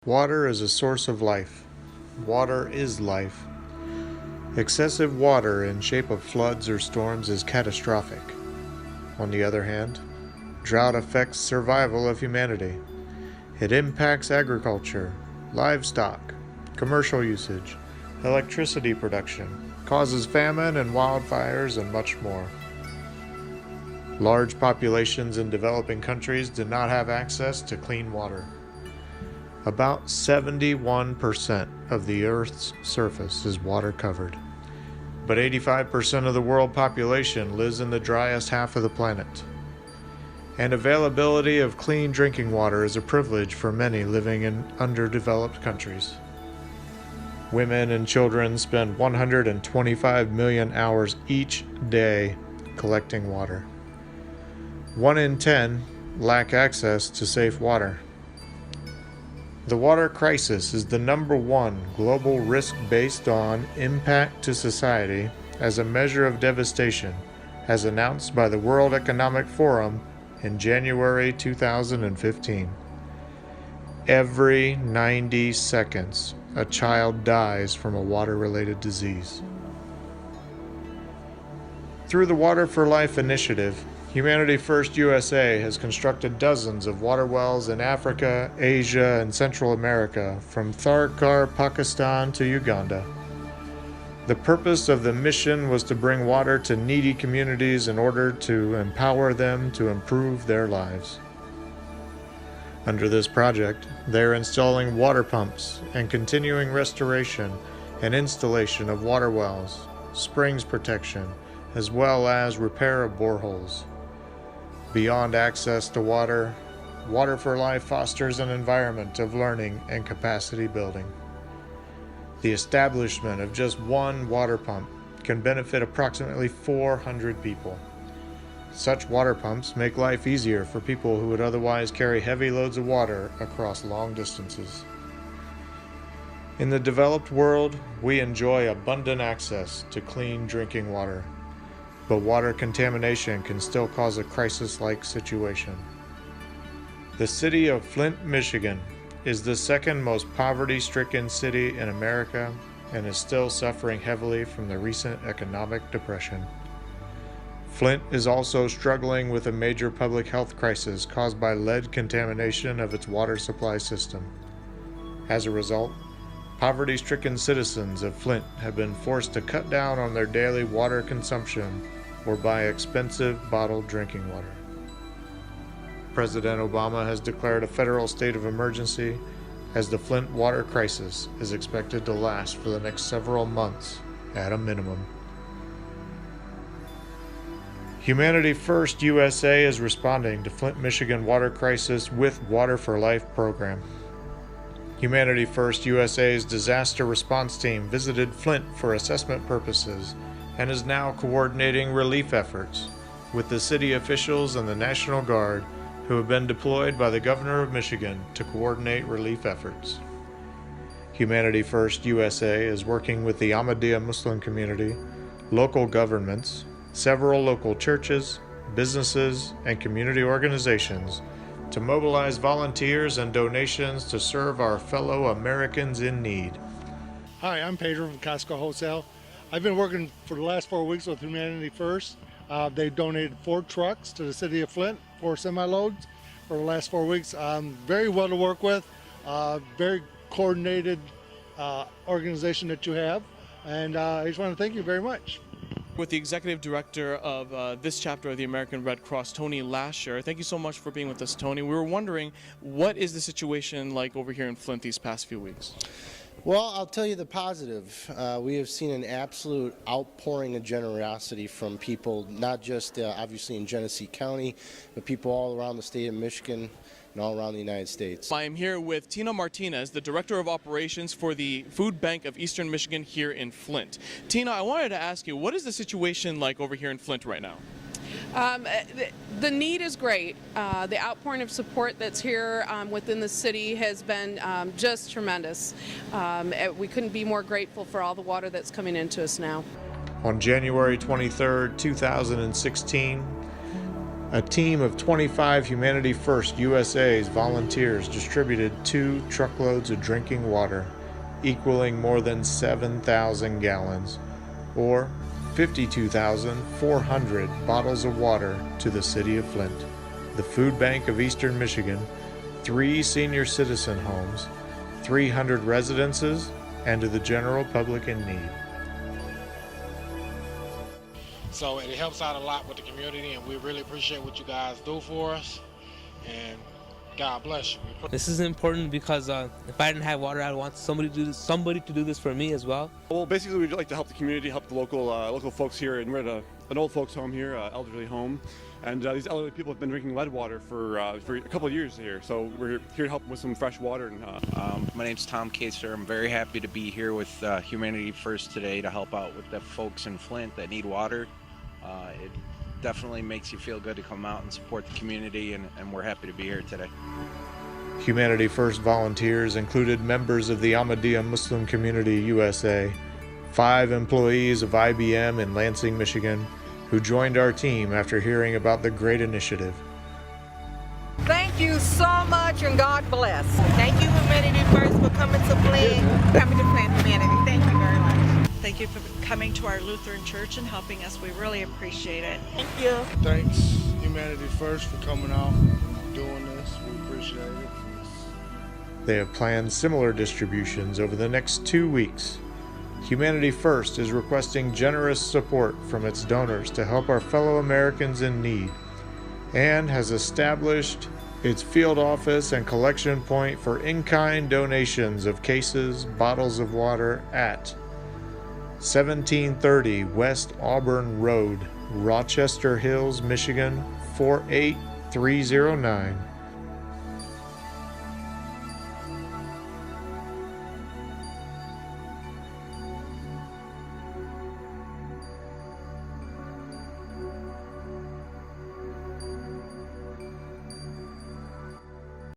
Water is a source of life. Water is life. Excessive water in shape of floods or storms is catastrophic. On the other hand, drought affects survival of humanity. It impacts agriculture, livestock, commercial usage, electricity production, causes famine and wildfires, and much more. Large populations in developing countries do not have access to clean water. About 71% of the Earth's surface is water covered, but 85% of the world population lives in the driest half of the planet. And availability of clean drinking water is a privilege for many living in underdeveloped countries. Women and children spend 125 million hours each day collecting water. 1 in 10 lack access to safe water. The water crisis is the #1 global risk based on impact to society as a measure of devastation, as announced by the World Economic Forum in January 2015. Every 90 seconds, a child dies from a water-related disease. Through the Water for Life initiative, Humanity First USA has constructed dozens of water wells in Africa, Asia, and Central America, from Tharkar, Pakistan to Uganda. The purpose of the mission was to bring water to needy communities in order to empower them to improve their lives. Under this project, they are installing water pumps and continuing restoration and installation of water wells, springs protection, as well as repair of boreholes. Beyond access to water, Water for Life fosters an environment of learning and capacity building. The establishment of just one water pump can benefit approximately 400 people. Such water pumps make life easier for people who would otherwise carry heavy loads of water across long distances. In the developed world, we enjoy abundant access to clean drinking water, but water contamination can still cause a crisis-like situation. The city of Flint, Michigan is the second most poverty-stricken city in America and is still suffering heavily from the recent economic depression. Flint is also struggling with a major public health crisis caused by lead contamination of its water supply system. As a result, poverty-stricken citizens of Flint have been forced to cut down on their daily water consumption or buy expensive bottled drinking water. President Obama has declared a federal state of emergency as the Flint water crisis is expected to last for the next several months at a minimum. Humanity First USA is responding to Flint, Michigan water crisis with Water for Life program. Humanity First USA's disaster response team visited Flint for assessment purposes and is now coordinating relief efforts with the city officials and the National Guard who have been deployed by the Governor of Michigan to coordinate relief efforts. Humanity First USA is working with the Ahmadiyya Muslim community, local governments, several local churches, businesses, and community organizations to mobilize volunteers and donations to serve our fellow Americans in need. Hi, I'm Pedro from Costco Wholesale. I've been working for the last 4 weeks with Humanity First. They've donated 4 trucks to the city of Flint, 4 semi-loads for the last 4 weeks. Very well to work with, very coordinated organization that you have, and I just want to thank you very much. With the executive director of this chapter of the American Red Cross, Tony Lasher. Thank you so much for being with us, Tony. We were wondering, what is the situation like over here in Flint these past few weeks? Well, I'll tell you the positive. We have seen an absolute outpouring of generosity from people, not just obviously in Genesee County, but people all around the state of Michigan and all around the United States. I am here with Tina Martinez, the Director of Operations for the Food Bank of Eastern Michigan here in Flint. Tina, I wanted to ask you, what is the situation like over here in Flint right now? The need is great. The outpouring of support that's here within the city has been just tremendous. We couldn't be more grateful for all the water that's coming into us now. On January 23, 2016, A team of 25 Humanity First USA's volunteers distributed 2 truckloads of drinking water, equaling more than 7,000 gallons, or 52,400 bottles of water to the city of Flint, the food bank of Eastern Michigan, 3 senior citizen homes, 300 residences, and to the general public in need. So it helps out a lot with the community, and we really appreciate what you guys do for us, and God bless you. This is important because if I didn't have water, I'd want somebody to do this for me as well. Well, basically, we'd like to help the community, help the local folks here, and we're at an old folks' home here, elderly home, and these elderly people have been drinking lead water for a couple of years here. So we're here to help them with some fresh water. And my name's Tom Kaser. I'm very happy to be here with Humanity First today to help out with the folks in Flint that need water. It definitely makes you feel good to come out and support the community, and we're happy to be here today. Humanity First volunteers included members of the Ahmadiyya Muslim Community USA, 5 employees of IBM in Lansing, Michigan, who joined our team after hearing about the great initiative. Thank you so much, and God bless. Thank you, Humanity First, for coming to Flint. Coming to Flint Humanity. Thank you very much. Thank you for coming to our Lutheran church and helping us. We really appreciate it. Thank you. Thanks, Humanity First, for coming out and doing this. We appreciate it. They have planned similar distributions over the next 2 weeks. Humanity First is requesting generous support from its donors to help our fellow Americans in need, and has established its field office and collection point for in-kind donations of cases, bottles of water at 1730 West Auburn Road, Rochester Hills, Michigan 48309.